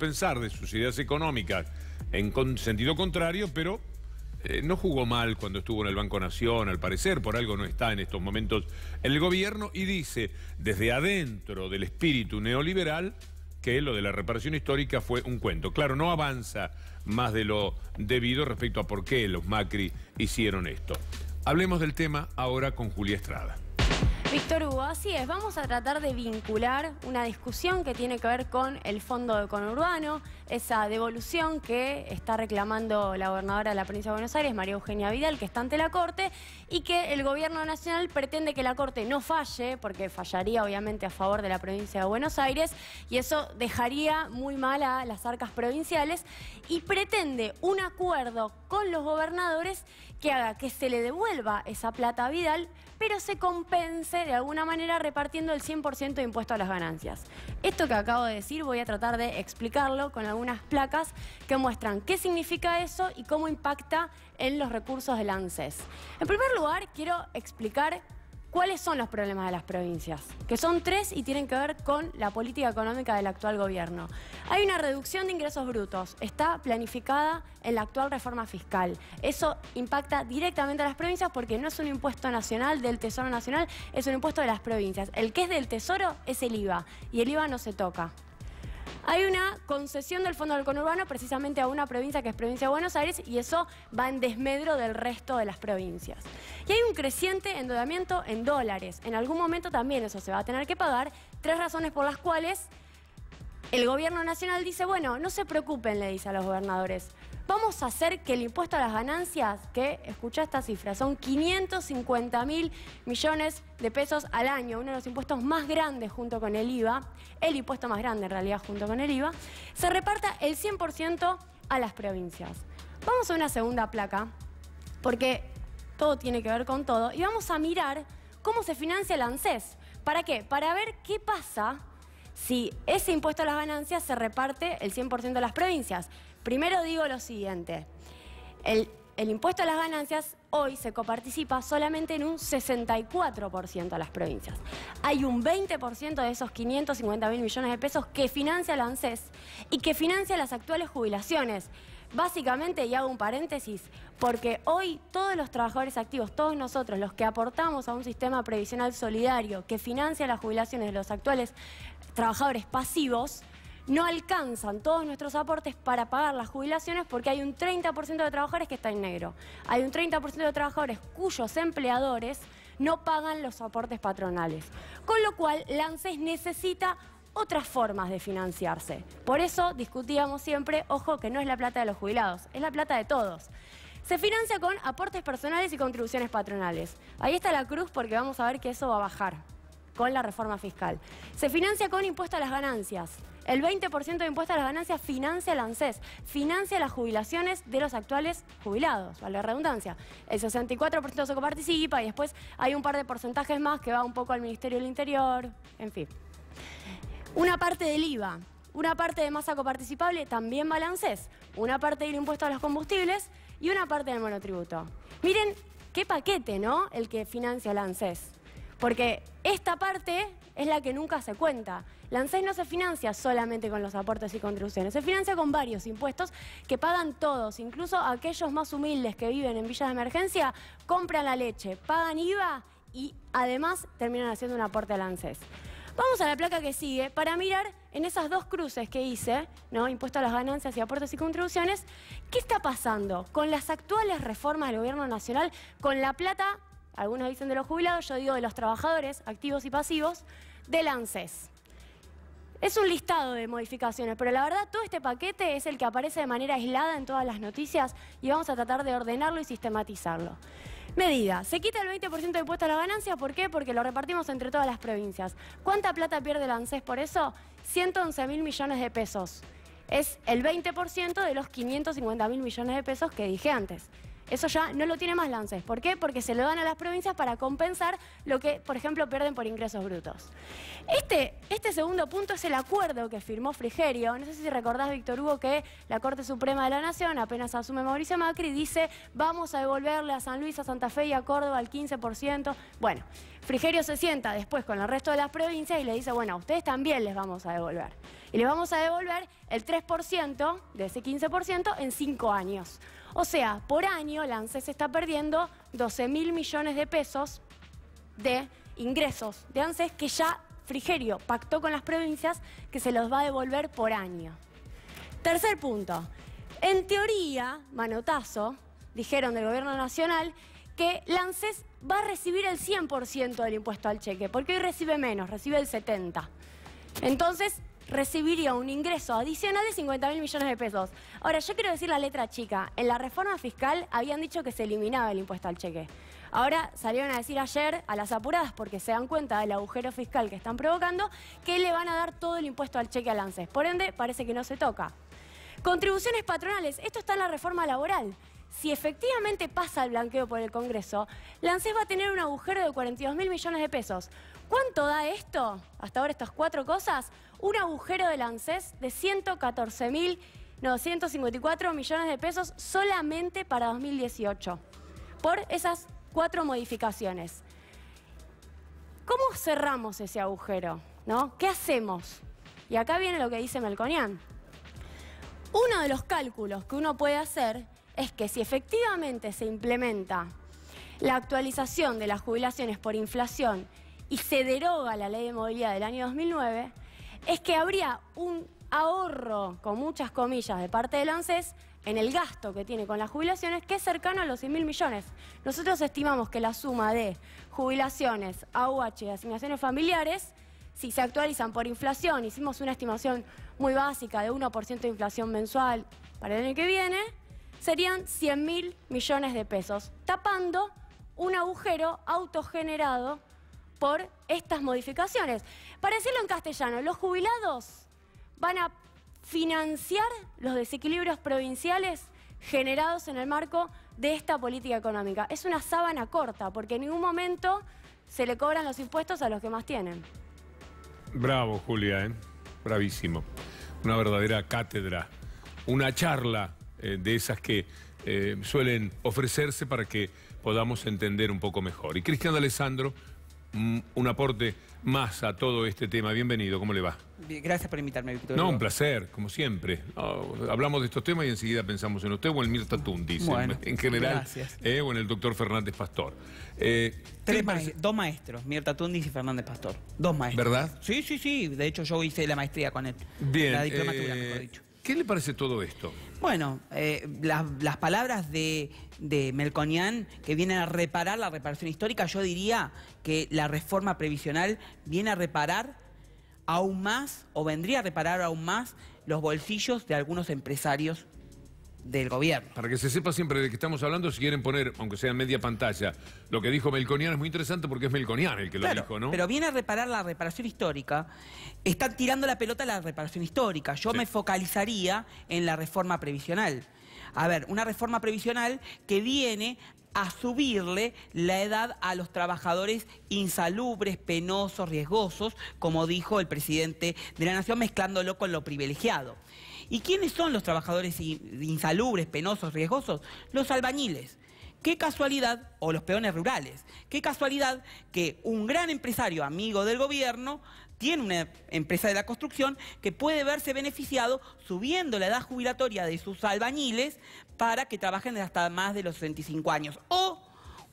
pensar de sus ideas económicas en sentido contrario, pero no jugó mal cuando estuvo en el Banco Nación, al parecer, por algo no está en estos momentos en el gobierno, y dice desde adentro del espíritu neoliberal que lo de la reparación histórica fue un cuento. Claro, no avanza más de lo debido respecto a por qué los Macri hicieron esto. Hablemos del tema ahora con Julia Estrada. Víctor Hugo, así es, vamos a tratar de vincular una discusión que tiene que ver con el fondo de conurbano, esa devolución que está reclamando la gobernadora de la provincia de Buenos Aires, María Eugenia Vidal, que está ante la Corte, y que el gobierno nacional pretende que la Corte no falle, porque fallaría obviamente a favor de la provincia de Buenos Aires, y eso dejaría muy mal a las arcas provinciales, y pretende un acuerdo con los gobernadores que haga que se le devuelva esa plata a Vidal, pero se compense de alguna manera repartiendo el 100% de impuesto a las ganancias. Esto que acabo de decir voy a tratar de explicarlo con algunas placas que muestran qué significa eso y cómo impacta en los recursos del ANSES. En primer lugar, quiero explicar cuáles son los problemas de las provincias, que son 3 y tienen que ver con la política económica del actual gobierno. Hay una reducción de ingresos brutos, está planificada en la actual reforma fiscal. Eso impacta directamente a las provincias porque no es un impuesto nacional del Tesoro Nacional, es un impuesto de las provincias. El que es del Tesoro es el IVA y el IVA no se toca. Hay una concesión del Fondo del Conurbano precisamente a una provincia que es provincia de Buenos Aires y eso va en desmedro del resto de las provincias. Y hay un creciente endeudamiento en dólares. En algún momento también eso se va a tener que pagar. 3 razones por las cuales el gobierno nacional dice, bueno, no se preocupen, le dice a los gobernadores. Vamos a hacer que el impuesto a las ganancias, que, escucha esta cifra, son 550.000 millones de pesos al año, uno de los impuestos más grandes junto con el IVA, el impuesto más grande en realidad junto con el IVA, se reparta el 100% a las provincias. Vamos a una segunda placa, porque todo tiene que ver con todo, y vamos a mirar cómo se financia el ANSES. ¿Para qué? Para ver qué pasa si ese impuesto a las ganancias se reparte el 100% de las provincias. Primero digo lo siguiente, el impuesto a las ganancias hoy se coparticipa solamente en un 64% a las provincias. Hay un 20% de esos 550.000 millones de pesos que financia el ANSES y que financia las actuales jubilaciones. Básicamente, y hago un paréntesis, porque hoy todos los trabajadores activos, todos nosotros, los que aportamos a un sistema previsional solidario que financia las jubilaciones de los actuales trabajadores pasivos, no alcanzan todos nuestros aportes para pagar las jubilaciones porque hay un 30% de trabajadores que está en negro. Hay un 30% de trabajadores cuyos empleadores no pagan los aportes patronales. Con lo cual, la ANSES necesita otras formas de financiarse. Por eso discutíamos siempre, ojo, que no es la plata de los jubilados, es la plata de todos. Se financia con aportes personales y contribuciones patronales. Ahí está la cruz porque vamos a ver que eso va a bajar con la reforma fiscal. Se financia con impuesto a las ganancias. El 20% de impuesto a las ganancias financia el ANSES, financia las jubilaciones de los actuales jubilados, vale la redundancia. El 64% se coparticipa y después hay un par de porcentajes más que va un poco al Ministerio del Interior, en fin. Una parte del IVA, una parte de masa coparticipable también va al ANSES, una parte del impuesto a los combustibles y una parte del monotributo. Miren qué paquete, ¿no?, el que financia el ANSES. Porque esta parte es la que nunca se cuenta. La ANSES no se financia solamente con los aportes y contribuciones, se financia con varios impuestos que pagan todos, incluso aquellos más humildes que viven en villas de emergencia, compran la leche, pagan IVA y además terminan haciendo un aporte al ANSES. Vamos a la placa que sigue para mirar en esas 2 cruces que hice, ¿no?, impuesto a las ganancias y aportes y contribuciones, ¿qué está pasando con las actuales reformas del gobierno nacional, con la plata, algunos dicen de los jubilados, yo digo de los trabajadores activos y pasivos, del ANSES? Es un listado de modificaciones, pero la verdad todo este paquete es el que aparece de manera aislada en todas las noticias y vamos a tratar de ordenarlo y sistematizarlo. Medida, se quita el 20% de impuesto a la ganancia, ¿por qué? Porque lo repartimos entre todas las provincias. ¿Cuánta plata pierde el ANSES por eso? 111.000 millones de pesos. Es el 20% de los 550.000 millones de pesos que dije antes. Eso ya no lo tiene más la ANSES. ¿Por qué? Porque se lo dan a las provincias para compensar lo que, por ejemplo, pierden por ingresos brutos. Este segundo punto es el acuerdo que firmó Frigerio. No sé si recordás, Víctor Hugo, que la Corte Suprema de la Nación, apenas asume Mauricio Macri, dice vamos a devolverle a San Luis, a Santa Fe y a Córdoba el 15%. Bueno, Frigerio se sienta después con el resto de las provincias y le dice, bueno, a ustedes también les vamos a devolver. Y les vamos a devolver el 3% de ese 15% en 5 años. O sea, por año la ANSES está perdiendo 12.000 millones de pesos de ingresos de ANSES que ya Frigerio pactó con las provincias que se los va a devolver por año. Tercer punto. En teoría, manotazo, dijeron del Gobierno Nacional que la ANSES va a recibir el 100% del impuesto al cheque, porque hoy recibe menos, recibe el 70%. Entonces, recibiría un ingreso adicional de 50.000 millones de pesos. Ahora, yo quiero decir la letra chica. En la reforma fiscal habían dicho que se eliminaba el impuesto al cheque. Ahora salieron a decir ayer, a las apuradas, porque se dan cuenta del agujero fiscal que están provocando, que le van a dar todo el impuesto al cheque al ANSES. Por ende, parece que no se toca. Contribuciones patronales. Esto está en la reforma laboral. Si efectivamente pasa el blanqueo por el Congreso, la ANSES va a tener un agujero de 42.000 millones de pesos. ¿Cuánto da esto? Hasta ahora estas 4 cosas. Un agujero del ANSES de 154 millones de pesos solamente para 2018. Por esas 4 modificaciones. ¿Cómo cerramos ese agujero? ¿No? ¿Qué hacemos? Y acá viene lo que dice Melconian. Uno de los cálculos que uno puede hacer es que si efectivamente se implementa la actualización de las jubilaciones por inflación y se deroga la ley de movilidad del año 2009, es que habría un ahorro, con muchas comillas, de parte del ANSES en el gasto que tiene con las jubilaciones, que es cercano a los 100.000 millones. Nosotros estimamos que la suma de jubilaciones, AUH y asignaciones familiares, si se actualizan por inflación, hicimos una estimación muy básica de 1% de inflación mensual para el año que viene, serían 100.000 millones de pesos, tapando un agujero autogenerado por estas modificaciones. Para decirlo en castellano, los jubilados van a financiar los desequilibrios provinciales generados en el marco de esta política económica. Es una sábana corta, porque en ningún momento se le cobran los impuestos a los que más tienen. Bravo, Julia, ¿eh? Bravísimo. Una verdadera cátedra, una charla de esas que suelen ofrecerse para que podamos entender un poco mejor. Y Cristian D'Alessandro, un aporte más a todo este tema. Bienvenido, ¿cómo le va? Gracias por invitarme, Víctor. No, un placer, como siempre. Hablamos de estos temas y enseguida pensamos en usted o en Mirta Tundis, bueno, en general, gracias. O en el doctor Fernández Pastor. 2 maestros, Mirta Tundis y Fernández Pastor. 2 maestros. ¿Verdad? Sí, sí, sí. De hecho, yo hice la maestría con él. Bien. La diplomatura, mejor dicho. ¿Qué le parece todo esto? Bueno, las palabras de Melconian, que vienen a reparar la reparación histórica, yo diría que la reforma previsional viene a reparar aún más, o vendría a reparar aún más, los bolsillos de algunos empresarios del gobierno. Para que se sepa siempre de qué estamos hablando, si quieren poner, aunque sea en media pantalla, lo que dijo Melconian es muy interesante porque es Melconian el que lo dijo, ¿no? Pero viene a reparar la reparación histórica. Están tirando la pelota a la reparación histórica. Yo me focalizaría en la reforma previsional. A ver, una reforma previsional que viene a subirle la edad a los trabajadores insalubres, penosos, riesgosos, como dijo el presidente de la Nación, mezclándolo con lo privilegiado. ¿Y quiénes son los trabajadores insalubres, penosos, riesgosos? Los albañiles. Qué casualidad, o los peones rurales, qué casualidad que un gran empresario amigo del gobierno tiene una empresa de la construcción que puede verse beneficiado subiendo la edad jubilatoria de sus albañiles para que trabajen hasta más de los 65 años. O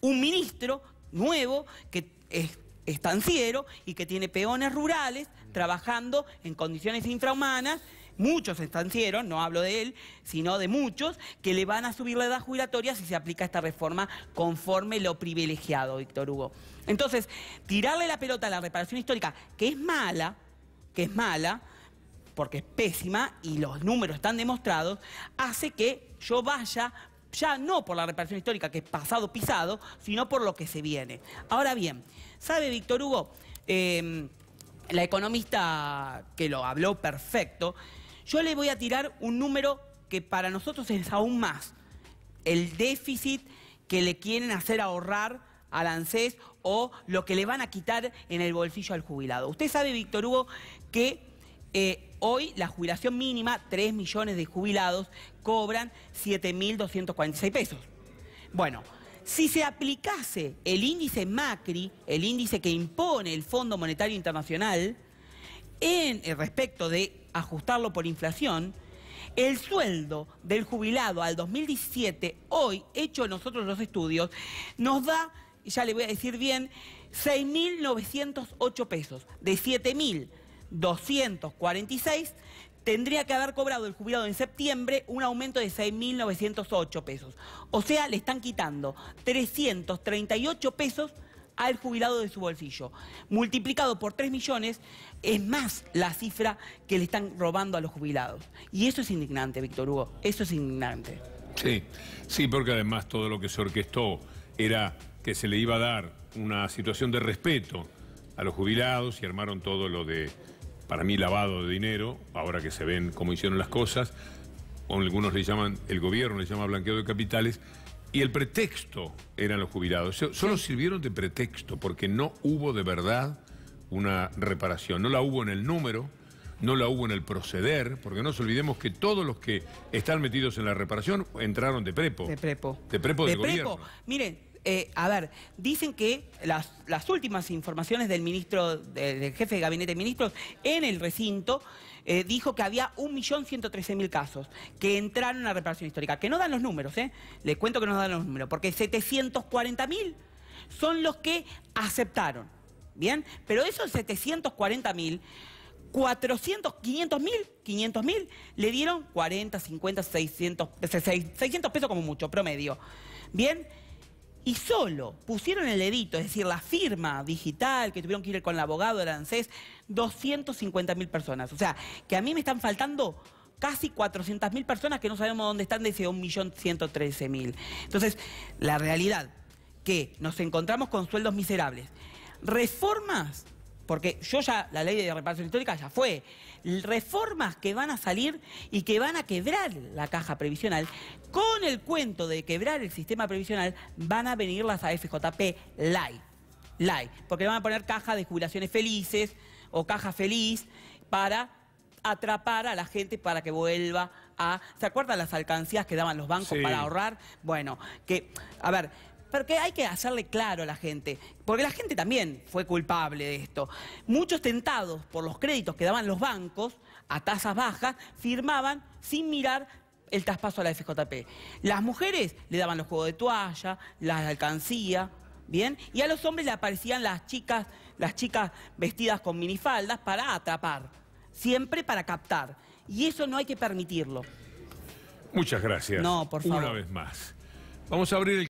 un ministro nuevo que es estanciero y que tiene peones rurales trabajando en condiciones infrahumanas. Muchos estancieros, no hablo de él, sino de muchos, que le van a subir la edad jubilatoria si se aplica esta reforma conforme lo privilegiado, Víctor Hugo. Entonces, tirarle la pelota a la reparación histórica, que es mala, porque es pésima y los números están demostrados, hace que yo vaya ya no por la reparación histórica, que es pasado pisado, sino por lo que se viene. Ahora bien, ¿sabe, Víctor Hugo? La economista que lo habló perfecto, yo le voy a tirar un número que para nosotros es aún más el déficit que le quieren hacer ahorrar al ANSES o lo que le van a quitar en el bolsillo al jubilado. Usted sabe, Víctor Hugo, que hoy la jubilación mínima, 3 millones de jubilados, cobran 7.246 pesos. Bueno, si se aplicase el índice Macri, el índice que impone el Fondo Monetario Internacional, en el respecto de ajustarlo por inflación, el sueldo del jubilado al 2017, hoy, hecho nosotros los estudios, nos da, ya le voy a decir bien, 6.908 pesos. De 7.246 tendría que haber cobrado el jubilado en septiembre un aumento de 6.908 pesos. O sea, le están quitando 338 pesos al jubilado de su bolsillo. Multiplicado por 3 millones, es más la cifra que le están robando a los jubilados. Y eso es indignante, Víctor Hugo, eso es indignante. Sí, sí, porque además todo lo que se orquestó era que se le iba a dar una situación de respeto a los jubilados y armaron todo lo de, para mí, lavado de dinero, ahora que se ven cómo hicieron las cosas, o algunos le llaman, el gobierno le llama blanqueo de capitales, y el pretexto eran los jubilados. Solo sirvieron de pretexto, porque no hubo de verdad una reparación. No la hubo en el número, no la hubo en el proceder, porque no nos olvidemos que todos los que están metidos en la reparación entraron de prepo. De prepo. De prepo del gobierno. Miren, a ver, dicen que las últimas informaciones del ministro, del jefe de gabinete de ministros, en el recinto, dijo que había 1.113.000 casos que entraron a reparación histórica, que no dan los números, les cuento que no dan los números, porque 740.000 son los que aceptaron, ¿bien? Pero esos 740.000, 500.000 le dieron 40, 50, 600 pesos como mucho, promedio, ¿bien? Y solo pusieron el dedito, es decir, la firma digital que tuvieron que ir con el abogado del ANSES, 250.000 personas. O sea, que a mí me están faltando casi 400.000 personas que no sabemos dónde están de ese 1.113.000. Entonces, la realidad que nos encontramos con sueldos miserables. Reformas, porque la ley de reparación histórica ya fue, reformas que van a salir y que van a quebrar la caja previsional. Con el cuento de quebrar el sistema previsional van a venir las AFJP Light, porque le van a poner caja de jubilaciones felices o caja feliz para atrapar a la gente para que vuelva a... ¿Se acuerdan las alcancías que daban los bancos para ahorrar? Bueno, que, a ver... Porque hay que hacerle claro a la gente, porque la gente también fue culpable de esto. Muchos tentados por los créditos que daban los bancos a tasas bajas, firmaban sin mirar el traspaso a la FJP. Las mujeres le daban los juegos de toalla, la alcancía, ¿bien? Y a los hombres le aparecían las chicas vestidas con minifaldas para atrapar, siempre para captar. Y eso no hay que permitirlo. Muchas gracias. No, por favor. Una vez más. Vamos a abrir el